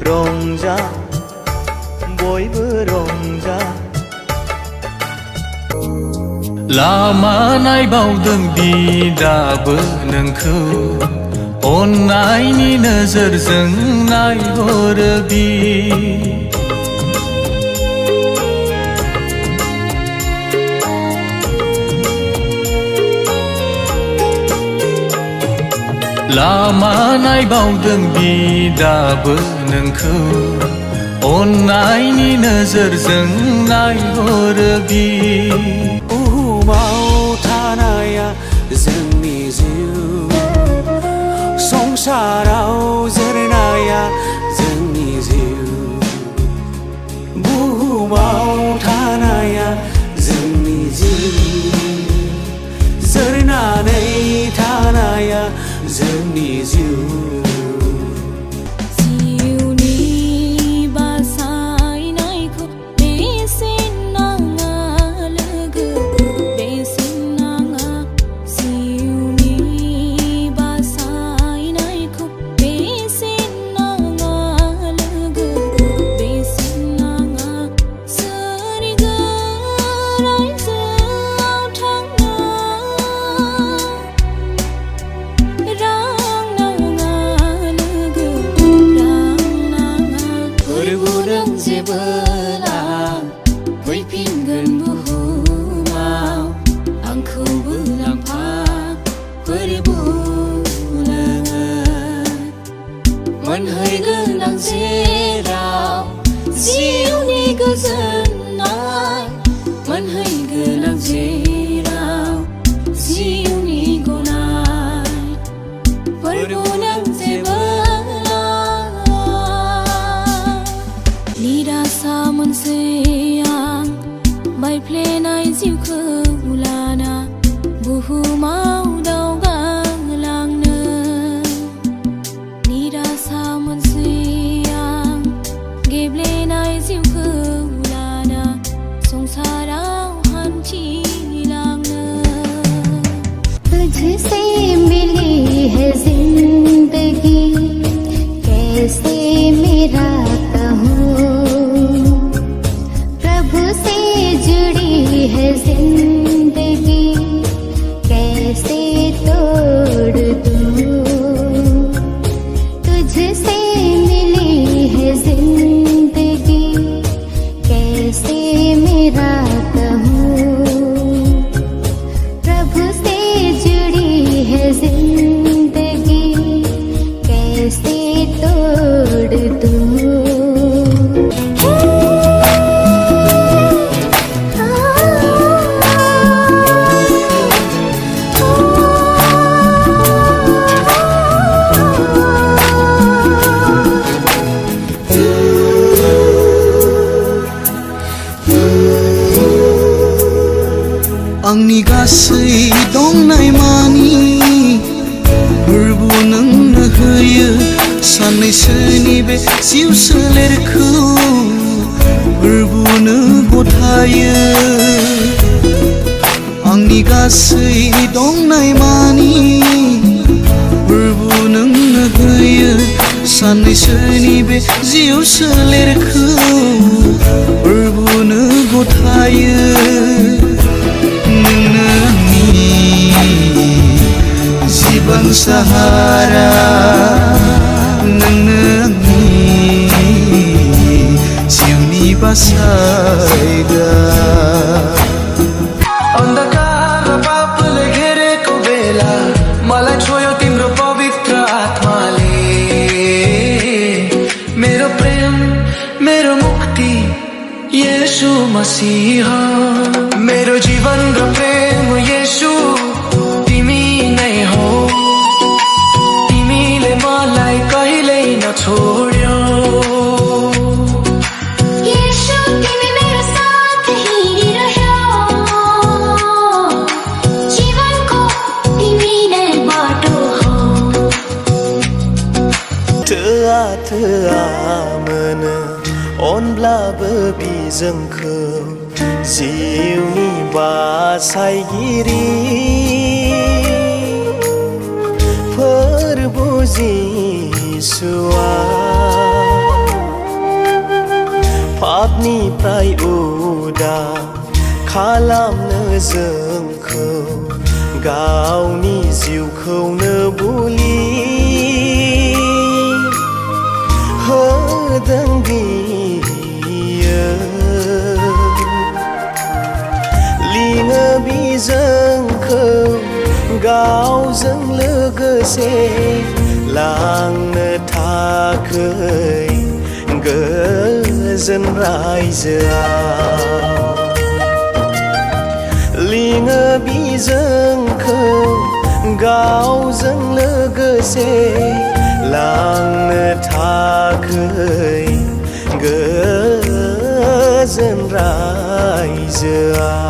रंजा बयबो रंजा लामा नायबावदों दि दाबो नोंखौ अननायनि नोजोरजों नायहरो बि लामा नायबावदों दि दाबो नोंखौ अननायनि नोजोरजों नायहरो बि बुहुमाव थानाया जोंनि जिउ संसाराव जोरनाया जोंनि जिउ बुहुमाव थानाया जोंनि जिउ जोरनानै थानाया जोंनि जिउ जेबोला फैफिनगोन बुहुमाव आंखौबो लांफा मोनहैगोन आं जेराव जिउनि गोजोननाय मोनहैगोन आं जेराव जिउनि गनाय नों जेबोला निरासा मोनसे आं बायफ्लेनाय जिउखौ लाना बुहुमाव दावगालांनो निरासा मोनसे आं गेब्लेनाय जिउखौ लाना संसाराव हान्थिलांनो तुझसे मिली है जिंदगी कैसे मेरा है जिंदगी कैसे तोड़ दूं तुझसे मिली है जिंदगी कैसे मेरा कहूँ प्रभु से जुड़ी है जिंदगी कैसे तोड़ दूं आंनि गासै दंनाय मानि फोरबो नोंनो होयो साननैसोनि बे जिउ सोलेरखौ फोरबोनो गथायो आंनि गासै दंनाय मानि फोरबो नोंनो होयो साननैसोनि बे जिउ सोलेरखौ फोरबोनो गथायो जीवन सहारा नोंनो आंनि जिउनि बासायग्रा अन्धकार र पापले घेरेको बेला मलाई छोयो तिम्रो पवित्र आत्माले मेरो प्रेम मेरो मुक्ति येशू मसीह मेरो जीवन र प्रेम येशू तिमी नै हो तिमीले मलाई कहिल्यै नछोड्यौ येशू तिमी मेरो साथ हिँडिरह्यौ जीवनको तिमी नै बाटो हो थोआ मोनो अनब्लाबो बिजोंखौ जिउनि बासायगिरि फोरबो जिसुआ निफ्राय उदां खालामनो जोंखौ गावनि जिउखौनो बुलि होदों बियो लिङो बिजोंखौ गावजों लोगोसे लांनो थाखै गोजोन रायजोआव लिङो बिजोंखौ गावजों लोगोसे लांनो थाखै गोजोन रायजोआव